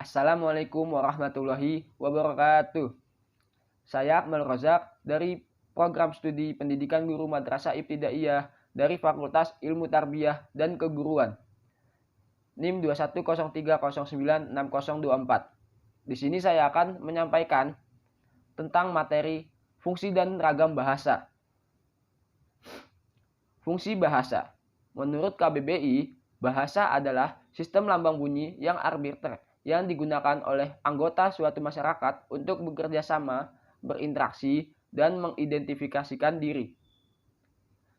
Assalamualaikum warahmatullahi wabarakatuh. Saya Akmal Rozak dari Program Studi Pendidikan Guru Madrasah Ibtidaiyah dari Fakultas Ilmu Tarbiyah dan Keguruan. NIM 2103096024. Di sini saya akan menyampaikan tentang materi fungsi dan ragam bahasa. Fungsi bahasa. Menurut KBBI, bahasa adalah sistem lambang bunyi yang arbiter yang digunakan oleh anggota suatu masyarakat untuk bekerja sama, berinteraksi, dan mengidentifikasikan diri.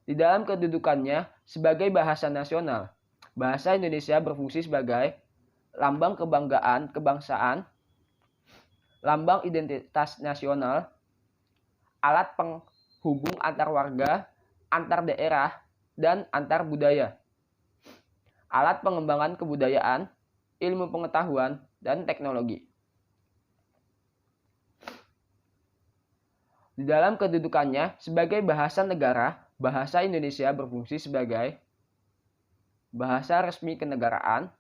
Di dalam kedudukannya sebagai bahasa nasional, bahasa Indonesia berfungsi sebagai lambang kebanggaan kebangsaan, lambang identitas nasional, alat penghubung antar warga, antar daerah, dan antar budaya, alat pengembangan kebudayaan, ilmu pengetahuan, dan teknologi. Di dalam kedudukannya sebagai bahasa negara, bahasa Indonesia berfungsi sebagai bahasa resmi kenegaraan,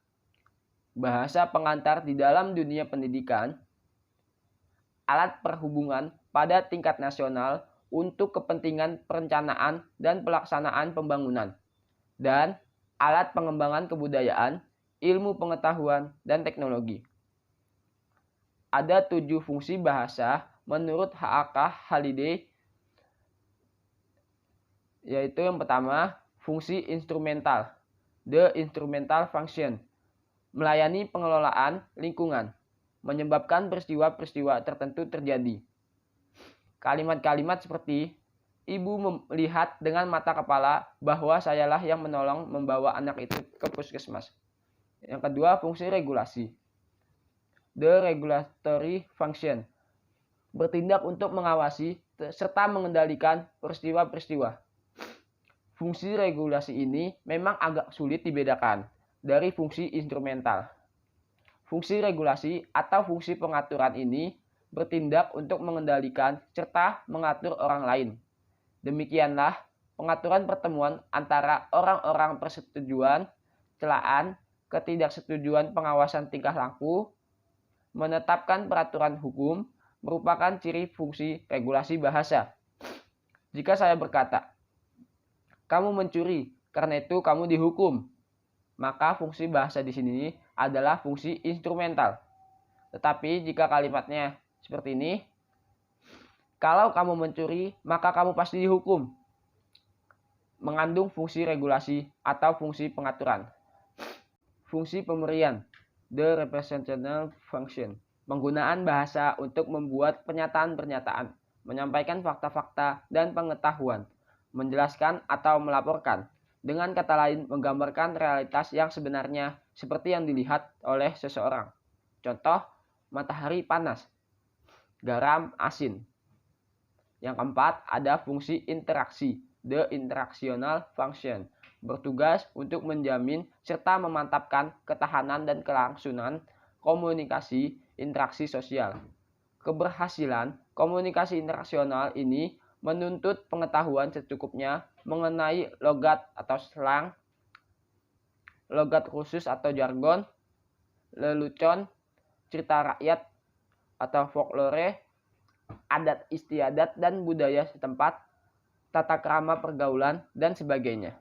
bahasa pengantar di dalam dunia pendidikan, alat perhubungan pada tingkat nasional untuk kepentingan perencanaan dan pelaksanaan pembangunan, dan alat pengembangan kebudayaan, ilmu pengetahuan, dan teknologi. Ada 7 fungsi bahasa menurut H.A.K. Halide, yaitu yang pertama, fungsi instrumental, the instrumental function, melayani pengelolaan lingkungan, menyebabkan peristiwa-peristiwa tertentu terjadi. Kalimat-kalimat seperti, ibu melihat dengan mata kepala bahwa sayalah yang menolong membawa anak itu ke puskesmas. Yang kedua, fungsi regulasi, the regulatory function, bertindak untuk mengawasi serta mengendalikan peristiwa-peristiwa. Fungsi regulasi ini memang agak sulit dibedakan dari fungsi instrumental. Fungsi regulasi atau fungsi pengaturan ini bertindak untuk mengendalikan serta mengatur orang lain. Demikianlah pengaturan pertemuan antara orang-orang persetujuan, celaan, ketidaksetujuan pengawasan tingkah laku, menetapkan peraturan hukum, merupakan ciri fungsi regulasi bahasa. Jika saya berkata, kamu mencuri, karena itu kamu dihukum, maka fungsi bahasa di sini adalah fungsi instrumental. Tetapi jika kalimatnya seperti ini, kalau kamu mencuri, maka kamu pasti dihukum, mengandung fungsi regulasi atau fungsi pengaturan. Fungsi pemberian, the representational function, penggunaan bahasa untuk membuat pernyataan-pernyataan, menyampaikan fakta-fakta dan pengetahuan, menjelaskan atau melaporkan. Dengan kata lain, menggambarkan realitas yang sebenarnya seperti yang dilihat oleh seseorang. Contoh, matahari panas, garam asin. Yang keempat, ada fungsi interaksi, the interactional function, bertugas untuk menjamin serta memantapkan ketahanan dan kelangsungan komunikasi interaksi sosial. Keberhasilan komunikasi interaksional ini menuntut pengetahuan secukupnya mengenai logat atau slang, logat khusus atau jargon, lelucon, cerita rakyat atau folklore, adat istiadat dan budaya setempat, tata krama pergaulan, dan sebagainya.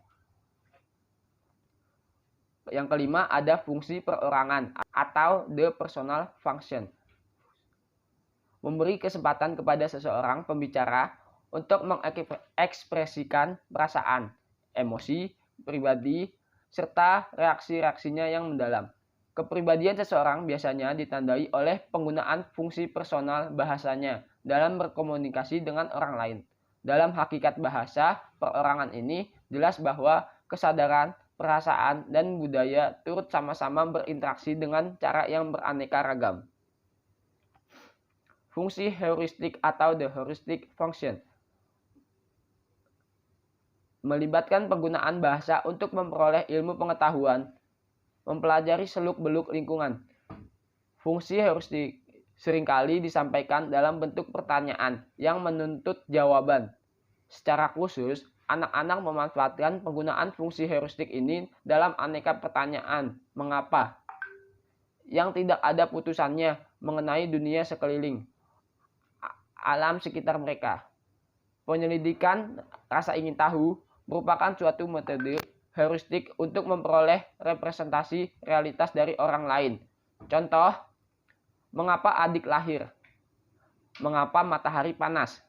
Yang kelima, ada fungsi perorangan atau the personal function, memberi kesempatan kepada seseorang pembicara untuk mengekspresikan perasaan, emosi, pribadi, serta reaksi-reaksinya yang mendalam. Kepribadian seseorang biasanya ditandai oleh penggunaan fungsi personal bahasanya dalam berkomunikasi dengan orang lain. Dalam hakikat bahasa, perorangan ini jelas bahwa kesadaran, perasaan, dan budaya turut sama-sama berinteraksi dengan cara yang beraneka ragam. Fungsi heuristik atau the heuristic function, melibatkan penggunaan bahasa untuk memperoleh ilmu pengetahuan, mempelajari seluk-beluk lingkungan. Fungsi heuristik seringkali disampaikan dalam bentuk pertanyaan yang menuntut jawaban. Secara khusus, anak-anak memanfaatkan penggunaan fungsi heuristik ini dalam aneka pertanyaan. Mengapa? yang tidak ada putusannya mengenai dunia sekeliling, alam sekitar mereka. Penyelidikan rasa ingin tahu merupakan suatu metode heuristik untuk memperoleh representasi realitas dari orang lain. Contoh, mengapa adik lahir? Mengapa matahari panas?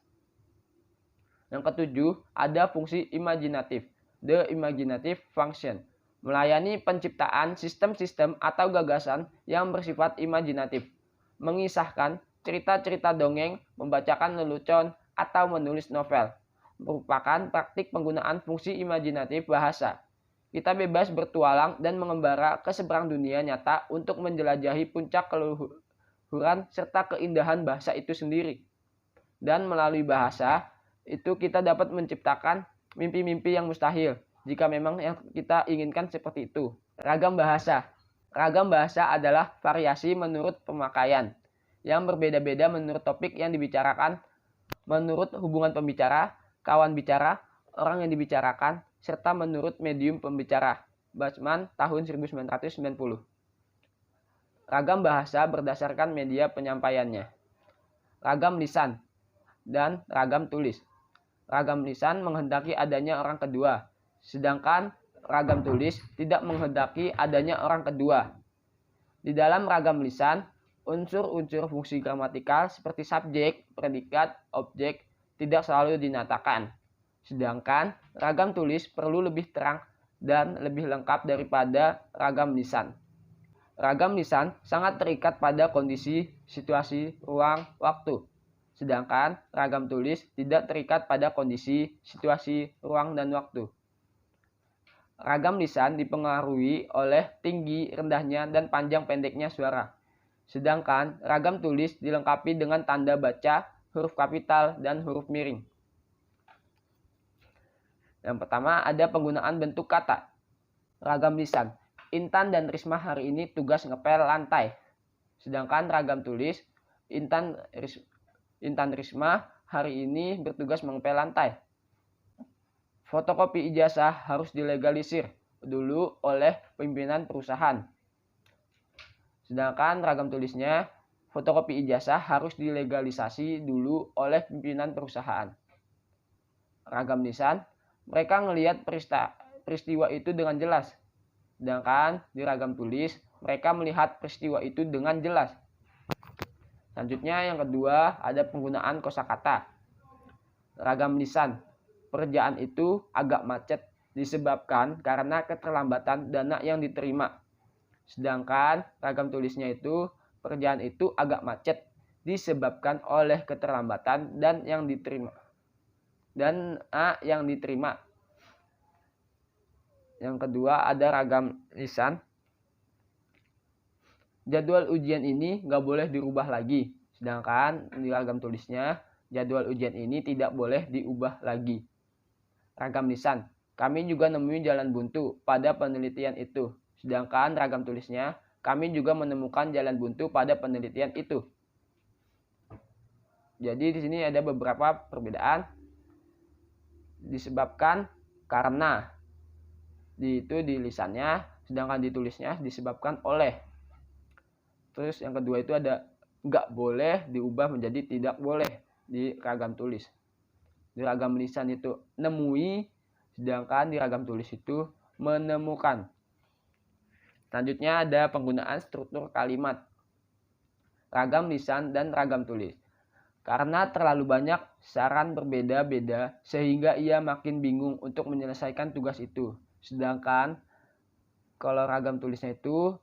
Yang ketujuh, ada fungsi imajinatif, the imaginative function, melayani penciptaan sistem-sistem atau gagasan yang bersifat imajinatif, mengisahkan cerita-cerita dongeng, membacakan lelucon, atau menulis novel, merupakan praktik penggunaan fungsi imajinatif bahasa. Kita bebas bertualang dan mengembara ke seberang dunia nyata untuk menjelajahi puncak keluhuran serta keindahan bahasa itu sendiri. Dan melalui bahasa, itu kita dapat menciptakan mimpi-mimpi yang mustahil, jika memang yang kita inginkan seperti itu. Ragam bahasa. Ragam bahasa adalah variasi menurut pemakaian, yang berbeda-beda menurut topik yang dibicarakan, menurut hubungan pembicara, kawan bicara, orang yang dibicarakan, serta menurut medium pembicara. Bachman, tahun 1990. Ragam bahasa berdasarkan media penyampaiannya. Ragam lisan dan ragam tulis. Ragam lisan menghendaki adanya orang kedua, sedangkan ragam tulis tidak menghendaki adanya orang kedua. Di dalam ragam lisan, unsur-unsur fungsi gramatikal seperti subjek, predikat, objek tidak selalu dinyatakan. Sedangkan ragam tulis perlu lebih terang dan lebih lengkap daripada ragam lisan. Ragam lisan sangat terikat pada kondisi, situasi, ruang, waktu. Sedangkan ragam tulis tidak terikat pada kondisi, situasi, ruang, dan waktu. Ragam lisan dipengaruhi oleh tinggi, rendahnya, dan panjang pendeknya suara. Sedangkan ragam tulis dilengkapi dengan tanda baca, huruf kapital, dan huruf miring. Yang pertama ada penggunaan bentuk kata. Ragam lisan. Intan dan Risma hari ini tugas ngepel lantai. Sedangkan ragam tulis, Intan Risma hari ini bertugas mengepel lantai. Fotokopi ijazah harus dilegalisir dulu oleh pimpinan perusahaan. Sedangkan ragam tulisnya, fotokopi ijazah harus dilegalisasi dulu oleh pimpinan perusahaan. Ragam lisan, mereka ngelihat peristiwa itu dengan jelas. Sedangkan di ragam tulis, mereka melihat peristiwa itu dengan jelas. Selanjutnya yang kedua ada penggunaan kosakata. Ragam lisan, pekerjaan itu agak macet disebabkan karena keterlambatan dana yang diterima. Sedangkan ragam tulisnya itu, pekerjaan itu agak macet disebabkan oleh keterlambatan dan yang diterima. Yang kedua ada ragam lisan. Jadwal ujian ini nggak boleh dirubah lagi. Sedangkan di ragam tulisnya, jadwal ujian ini tidak boleh diubah lagi. Ragam lisan, kami juga nemuin jalan buntu pada penelitian itu. Sedangkan ragam tulisnya, kami juga menemukan jalan buntu pada penelitian itu. Jadi di sini ada beberapa perbedaan. Disebabkan karena di lisannya, sedangkan ditulisnya disebabkan oleh. Terus yang kedua itu ada nggak boleh diubah menjadi tidak boleh di ragam tulis. Di ragam lisan itu nemui, sedangkan di ragam tulis itu menemukan. Selanjutnya ada penggunaan struktur kalimat. Ragam lisan dan ragam tulis. Karena terlalu banyak saran berbeda-beda sehingga ia makin bingung untuk menyelesaikan tugas itu. Sedangkan kalau ragam tulisnya itu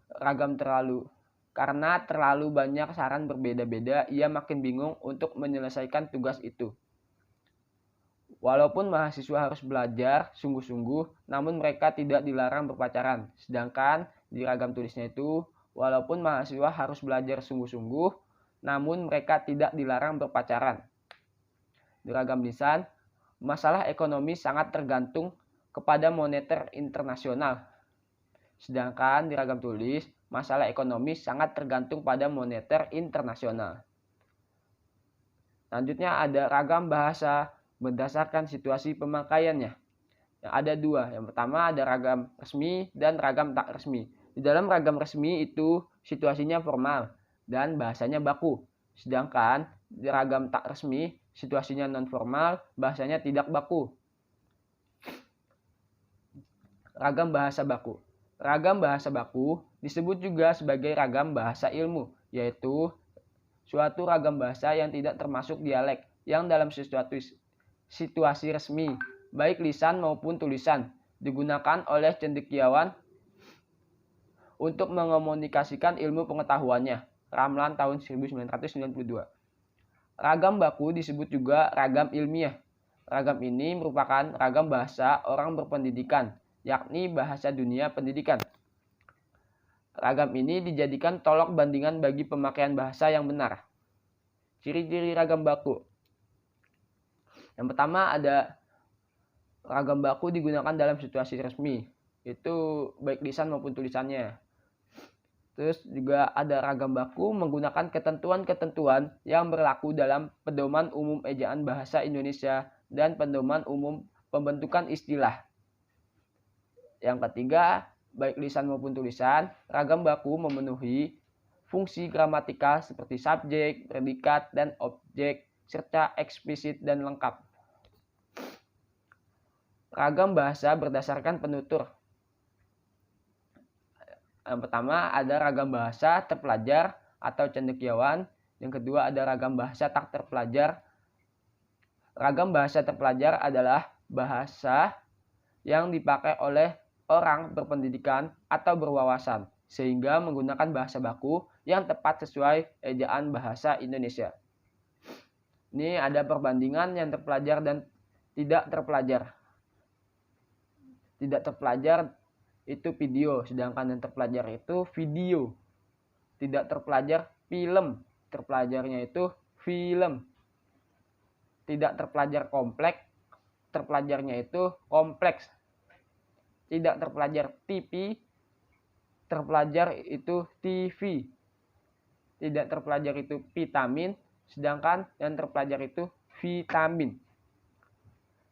karena terlalu banyak saran berbeda-beda, ia makin bingung untuk menyelesaikan tugas itu. Walaupun mahasiswa harus belajar sungguh-sungguh, namun mereka tidak dilarang berpacaran. Sedangkan di ragam tulisnya itu, walaupun mahasiswa harus belajar sungguh-sungguh, namun mereka tidak dilarang berpacaran. Di ragam lisan, masalah ekonomi sangat tergantung kepada moneter internasional. Sedangkan di ragam tulis, masalah ekonomi sangat tergantung pada moneter internasional. Selanjutnya ada ragam bahasa berdasarkan situasi pemakaiannya. Yang ada dua. Yang pertama ada ragam resmi dan ragam tak resmi. Di dalam ragam resmi itu situasinya formal dan bahasanya baku. Sedangkan di ragam tak resmi situasinya non formal, bahasanya tidak baku. Ragam bahasa baku. Ragam bahasa baku disebut juga sebagai ragam bahasa ilmu, yaitu suatu ragam bahasa yang tidak termasuk dialek yang dalam situasi resmi, baik lisan maupun tulisan, digunakan oleh cendekiawan untuk mengomunikasikan ilmu pengetahuannya. Ramlan tahun 1992. Ragam baku disebut juga ragam ilmiah. Ragam ini merupakan ragam bahasa orang berpendidikan, yakni bahasa dunia pendidikan. Ragam ini dijadikan tolok bandingan bagi pemakaian bahasa yang benar. Ciri-ciri ragam baku. Yang pertama ada ragam baku digunakan dalam situasi resmi. Itu baik lisan maupun tulisannya. Terus juga ada ragam baku menggunakan ketentuan-ketentuan yang berlaku dalam Pedoman Umum Ejaan Bahasa Indonesia dan Pedoman Umum Pembentukan Istilah. Yang ketiga, baik lisan maupun tulisan, ragam baku memenuhi fungsi gramatikal seperti subjek, predikat, dan objek, serta eksplisit dan lengkap. Ragam bahasa berdasarkan penutur. Yang pertama ada ragam bahasa terpelajar atau cendekiawan. Yang kedua ada ragam bahasa tak terpelajar. Ragam bahasa terpelajar adalah bahasa yang dipakai oleh orang berpendidikan atau berwawasan, sehingga menggunakan bahasa baku yang tepat sesuai ejaan bahasa Indonesia. Ini ada perbandingan yang terpelajar dan tidak terpelajar. Tidak terpelajar itu video, sedangkan yang terpelajar itu video. Tidak terpelajar film, terpelajarnya itu film. Tidak terpelajar kompleks, terpelajarnya itu kompleks. Tidak terpelajar TV, terpelajar itu TV. Tidak terpelajar itu vitamin, sedangkan yang terpelajar itu vitamin.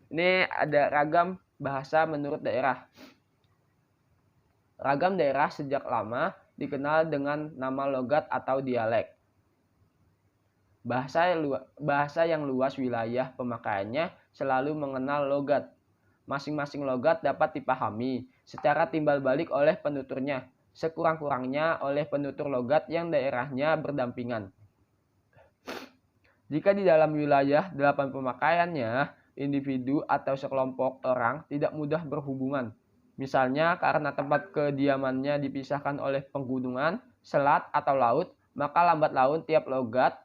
Ini ada ragam bahasa menurut daerah. Ragam daerah sejak lama dikenal dengan nama logat atau dialek. Bahasa yang luas wilayah pemakaiannya selalu mengenal logat. Masing-masing logat dapat dipahami secara timbal balik oleh penuturnya, sekurang-kurangnya oleh penutur logat yang daerahnya berdampingan. Jika di dalam wilayah 8 pemakaiannya, individu atau sekelompok orang tidak mudah berhubungan. Misalnya karena tempat kediamannya dipisahkan oleh pegunungan, selat, atau laut, maka lambat laun tiap logat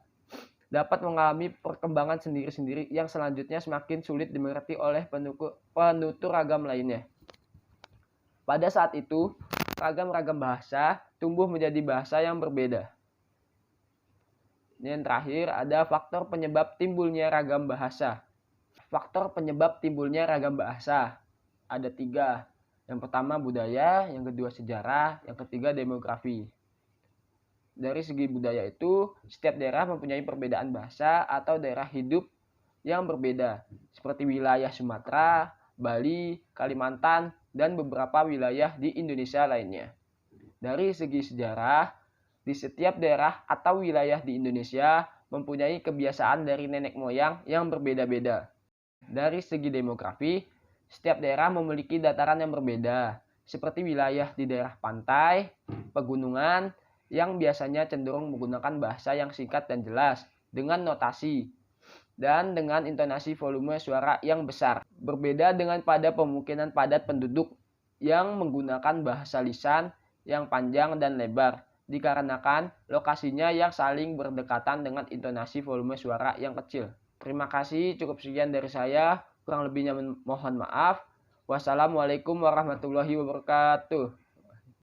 dapat mengalami perkembangan sendiri-sendiri yang selanjutnya semakin sulit dimengerti oleh penutur ragam lainnya. Pada saat itu, ragam-ragam bahasa tumbuh menjadi bahasa yang berbeda. Yang terakhir ada faktor penyebab timbulnya ragam bahasa. Faktor penyebab timbulnya ragam bahasa ada 3. Yang pertama budaya, yang kedua sejarah, yang ketiga demografi. Dari segi budaya itu, setiap daerah mempunyai perbedaan bahasa atau daerah hidup yang berbeda, seperti wilayah Sumatera, Bali, Kalimantan, dan beberapa wilayah di Indonesia lainnya. Dari segi sejarah, di setiap daerah atau wilayah di Indonesia mempunyai kebiasaan dari nenek moyang yang berbeda-beda. Dari segi demografi, setiap daerah memiliki dataran yang berbeda, seperti wilayah di daerah pantai, pegunungan, yang biasanya cenderung menggunakan bahasa yang singkat dan jelas, dengan notasi, dan dengan intonasi volume suara yang besar. Berbeda dengan pada pemukiman padat penduduk yang menggunakan bahasa lisan yang panjang dan lebar, dikarenakan lokasinya yang saling berdekatan dengan intonasi volume suara yang kecil. Terima kasih, cukup sekian dari saya. Kurang lebihnya mohon maaf. Wassalamualaikum warahmatullahi wabarakatuh.